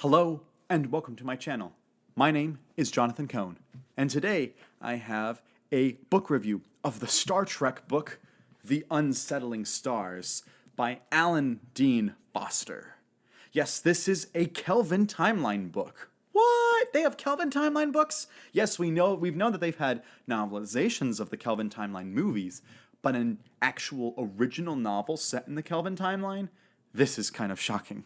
Hello and welcome to my channel. My name is Jonathan Cohn, and today I have a book review of the Star Trek book, The Unsettling Stars, by Alan Dean Foster. Yes, this is a Kelvin Timeline book. What? They have Kelvin Timeline books? Yes, we've known that they've had novelizations of the Kelvin Timeline movies, but an actual original novel set in the Kelvin Timeline? This is kind of shocking.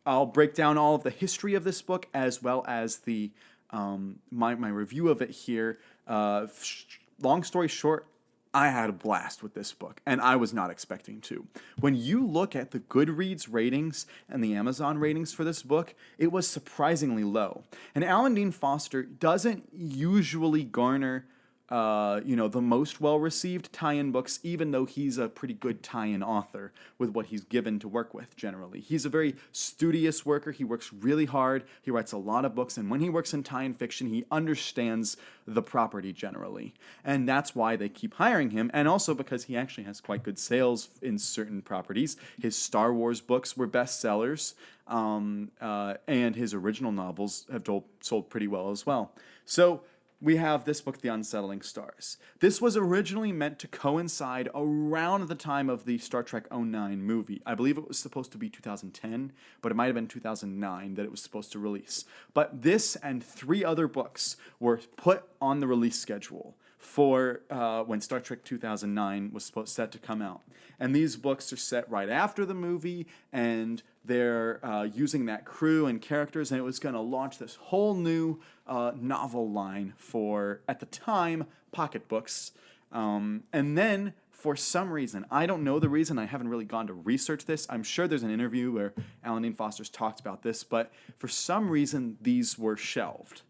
I'll break down all of the history of this book as well as the my review of it here. Long story short, I had a blast with this book, and I was not expecting to. When you look at the Goodreads ratings and the Amazon ratings for this book, it was surprisingly low. And Alan Dean Foster doesn't usually garner the most well-received tie-in books, even though he's a pretty good tie-in author with what he's given to work with generally. He's a very studious worker. He works really hard. He writes a lot of books, and when he works in tie-in fiction, he understands the property generally. And that's why they keep hiring him, and also because he actually has quite good sales in certain properties. His Star Wars books were bestsellers, and his original novels have sold pretty well as well. So we have this book, The Unsettling Stars. This was originally meant to coincide around the time of the Star Trek '09 movie. I believe it was supposed to be 2010, but it might have been 2009 that it was supposed to release. But this and 3 other books were put on the release schedule for when Star Trek 2009 was set to come out. And these books are set right after the movie, and they're using that crew and characters, and it was going to launch this whole new novel line for, at the time, pocketbooks. And then, for some reason, I don't know the reason, I haven't really gone to research this. I'm sure there's an interview where Alan Dean Foster's talked about this, but for some reason, these were shelved.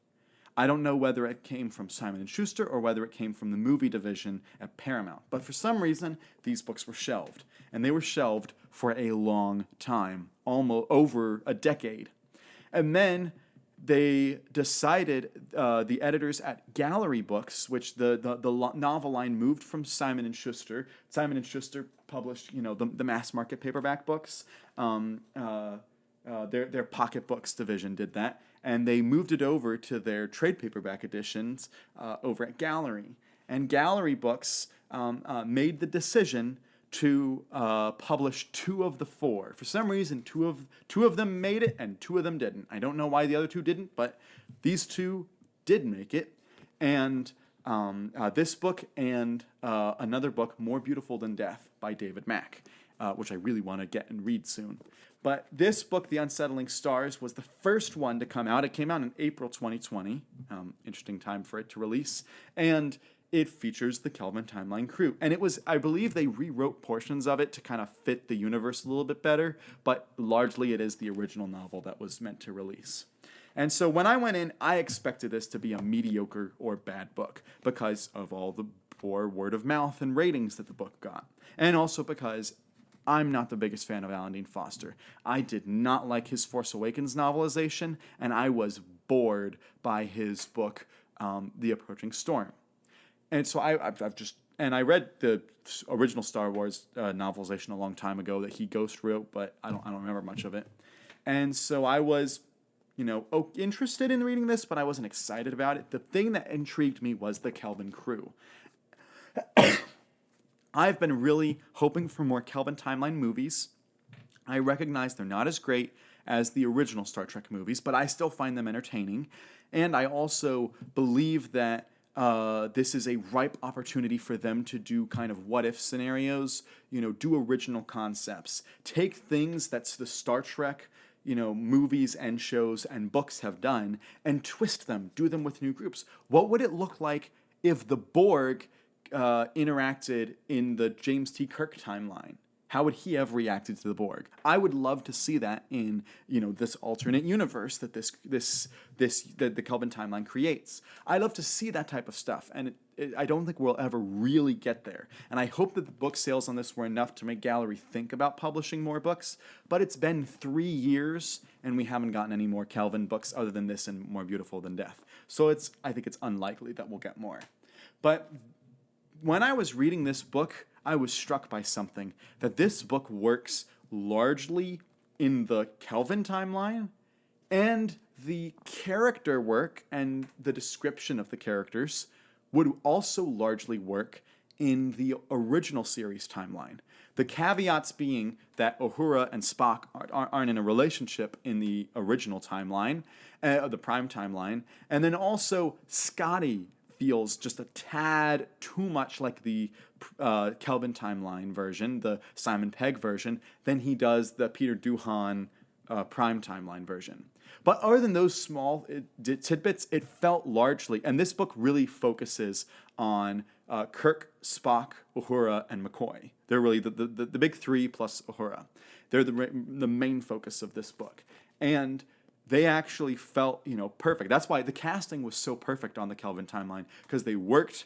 I don't know whether it came from Simon & Schuster or whether it came from the movie division at Paramount. But for some reason, these books were shelved. And they were shelved for a long time, almost over a decade. And then they decided, the editors at Gallery Books, which the novel line moved from Simon & Schuster. Simon & Schuster published, the mass market paperback books. Their pocketbooks division did that, and they moved it over to their trade paperback editions over at Gallery. And Gallery Books made the decision to publish 2 of the 4. For some reason, two of them made it, and 2 of them didn't. I don't know why the other 2 didn't, but these 2 did make it. And this book and another book, More Beautiful Than Death, by David Mack, which I really want to get and read soon. But this book, The Unsettling Stars, was the first one to come out. It came out in April 2020. Interesting time for it to release. And it features the Kelvin Timeline crew. And it was, I believe they rewrote portions of it to kind of fit the universe a little bit better, but largely it is the original novel that was meant to release. And so when I went in, I expected this to be a mediocre or bad book because of all the poor word of mouth and ratings that the book got. And also because I'm not the biggest fan of Alan Dean Foster. I did not like his Force Awakens novelization, and I was bored by his book, The Approaching Storm. And so I read the original Star Wars novelization a long time ago that he ghost wrote, but I don't remember much of it. And so I was, interested in reading this, but I wasn't excited about it. The thing that intrigued me was the Kelvin crew. I've been really hoping for more Kelvin Timeline movies. I recognize they're not as great as the original Star Trek movies, but I still find them entertaining. And I also believe that this is a ripe opportunity for them to do kind of what-if scenarios, do original concepts. Take things that the Star Trek, movies and shows and books have done and twist them, do them with new groups. What would it look like if the Borg interacted in the James T. Kirk timeline? How would he have reacted to the Borg? I would love to see that in, this alternate universe that that the Kelvin timeline creates. I'd love to see that type of stuff, and I don't think we'll ever really get there. And I hope that the book sales on this were enough to make Gallery think about publishing more books. But it's been 3 years, and we haven't gotten any more Kelvin books other than this and More Beautiful Than Death. So I think it's unlikely that we'll get more. But when I was reading this book, I was struck by something, that this book works largely in the Kelvin timeline, and the character work and the description of the characters would also largely work in the original series timeline. The caveats being that Uhura and Spock aren't in a relationship in the original timeline, the Prime timeline, and then also Scotty feels just a tad too much like the Kelvin timeline version, the Simon Pegg version, than he does the Peter Duhan Prime timeline version. But other than those small tidbits, it felt largely, and this book really focuses on Kirk, Spock, Uhura, and McCoy. They're really the big three plus Uhura. They're the main focus of this book. And they actually felt, perfect. That's why the casting was so perfect on the Kelvin timeline, because they worked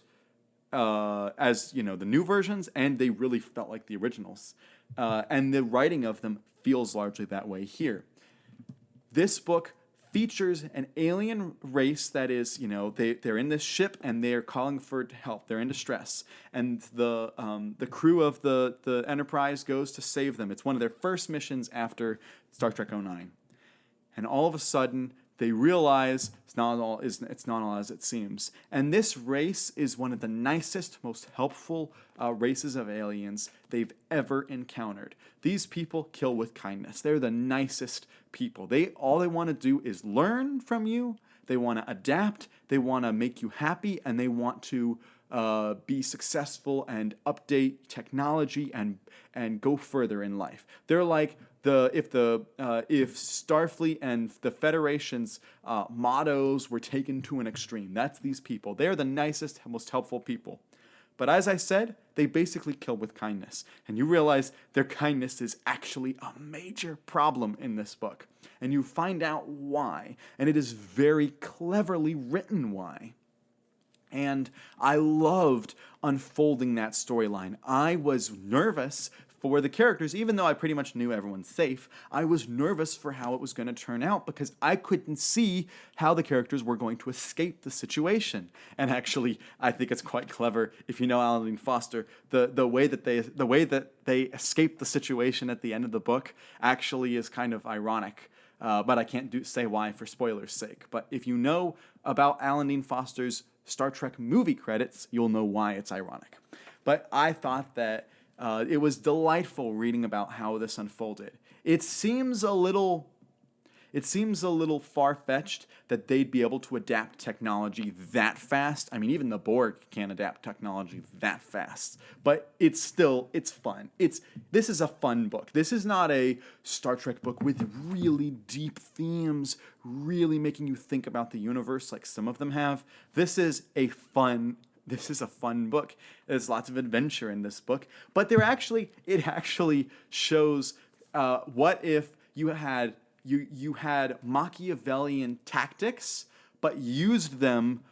as, the new versions, and they really felt like the originals. And the writing of them feels largely that way here. This book features an alien race that is, they're in this ship and they're calling for help. They're in distress, and the crew of the Enterprise goes to save them. It's one of their first missions after Star Trek 09, and all of a sudden they realize it's not all as it seems. And this race is one of the nicest, most helpful races of aliens they've ever encountered. These people kill with kindness. They're the nicest people. All they want to do is learn from you. They want to adapt. They want to make you happy, and they want to be successful and update technology and go further in life. They're like if Starfleet and the Federation's mottos were taken to an extreme. That's these people. They're the nicest, most helpful people. But as I said, they basically kill with kindness. And you realize their kindness is actually a major problem in this book. And you find out why. And it is very cleverly written why. And I loved unfolding that storyline. I was nervous for the characters, even though I pretty much knew everyone's safe. I was nervous for how it was going to turn out, because I couldn't see how the characters were going to escape the situation. And actually, I think it's quite clever, if you know Alan Dean Foster, the way that they escape the situation at the end of the book actually is kind of ironic. But I can't say why for spoilers' sake. But if you know about Alan Dean Foster's Star Trek movie credits, you'll know why it's ironic. But I thought that it was delightful reading about how this unfolded. It seems a little far-fetched that they'd be able to adapt technology that fast. I mean, even the Borg can't adapt technology that fast. But it's fun. This is a fun book. This is not a Star Trek book with really deep themes, really making you think about the universe like some of them have. This is a fun book. There's lots of adventure in this book. But it actually shows what if you had Machiavellian tactics, but used them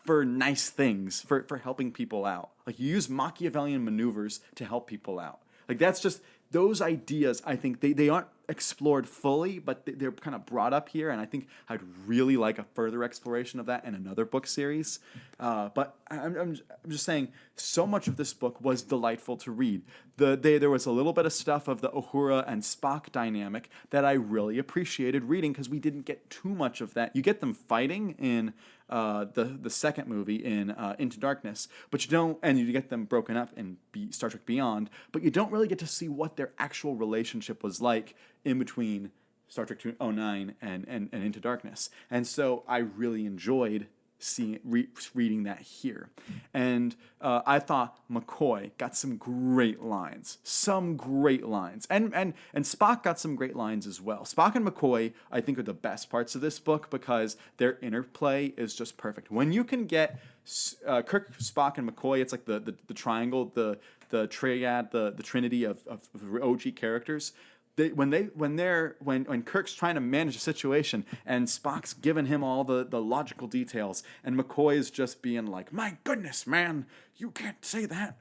for nice things, for helping people out. Like, you use Machiavellian maneuvers to help people out. Like, that's just, those ideas, I think, they aren't explored fully, but they're kind of brought up here, and I think I'd really like a further exploration of that in another book series. But I'm just saying, so much of this book was delightful to read. There was a little bit of stuff of the Uhura and Spock dynamic that I really appreciated reading, because we didn't get too much of that. You get them fighting in the second movie in Into Darkness, but you don't, and you get them broken up in Star Trek Beyond, but you don't really get to see what their actual relationship was like in between Star Trek 09 and Into Darkness. And so I really enjoyed reading that here. And I thought McCoy got some great lines. And Spock got some great lines as well. Spock and McCoy, I think, are the best parts of this book, because their interplay is just perfect. When you can get Kirk, Spock, and McCoy, it's like the triangle, the triad, the trinity of OG characters. When Kirk's trying to manage a situation and Spock's giving him all the logical details, and McCoy is just being like, "My goodness, man, you can't say that."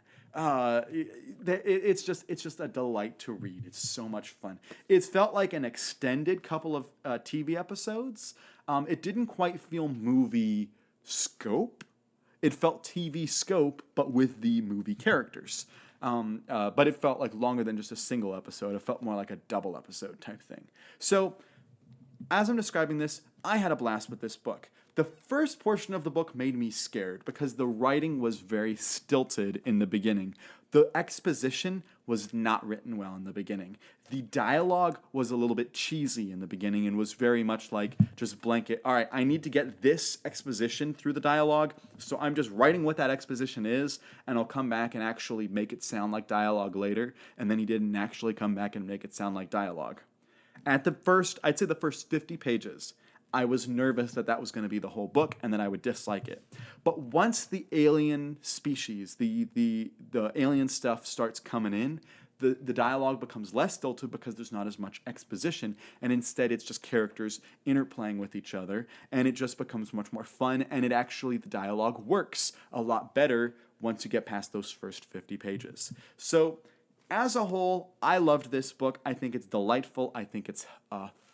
It's just a delight to read. It's so much fun. It's felt like an extended couple of TV episodes. It didn't quite feel movie scope. It felt TV scope, but with the movie characters. but it felt like longer than just a single episode. It felt more like a double episode type thing. So as I'm describing this, I had a blast with this book. The first portion of the book made me scared because the writing was very stilted in the beginning. The exposition was not written well in the beginning. The dialogue was a little bit cheesy in the beginning and was very much like just blanket, all right, I need to get this exposition through the dialogue, so I'm just writing what that exposition is, and I'll come back and actually make it sound like dialogue later, and then he didn't actually come back and make it sound like dialogue. I'd say the first 50 pages, I was nervous that that was going to be the whole book and that I would dislike it. But once the alien species, the alien stuff starts coming in, the dialogue becomes less stilted because there's not as much exposition, and instead it's just characters interplaying with each other, and it just becomes much more fun, and the dialogue works a lot better once you get past those first 50 pages. So as a whole, I loved this book. I think it's delightful. I think it's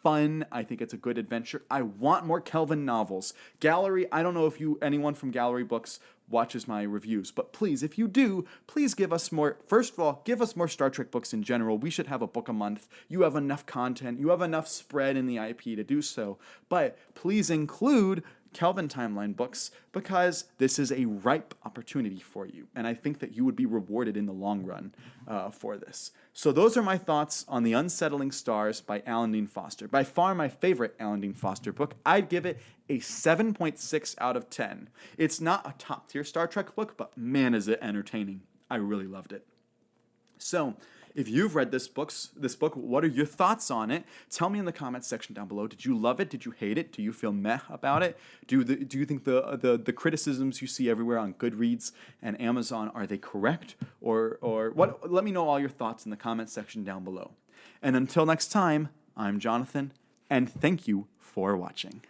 fun. I think it's a good adventure. I want more Kelvin novels. Gallery, I don't know if anyone from Gallery Books watches my reviews, but please, if you do, please give us more. First of all, give us more Star Trek books in general. We should have a book a month. You have enough content. You have enough spread in the IP to do so. But please include Kelvin Timeline books, because this is a ripe opportunity for you, and I think that you would be rewarded in the long run for this. So those are my thoughts on The Unsettling Stars by Alan Dean Foster. By far my favorite Alan Dean Foster book. I'd give it a 7.6 out of 10. It's not a top-tier Star Trek book, but man, is it entertaining. I really loved it. So if you've read this book, what are your thoughts on it? Tell me in the comments section down below. Did you love it? Did you hate it? Do you feel meh about it? Do you think the criticisms you see everywhere on Goodreads and Amazon, are they correct? Or what? Let me know all your thoughts in the comments section down below. And until next time, I'm Jonathan, and thank you for watching.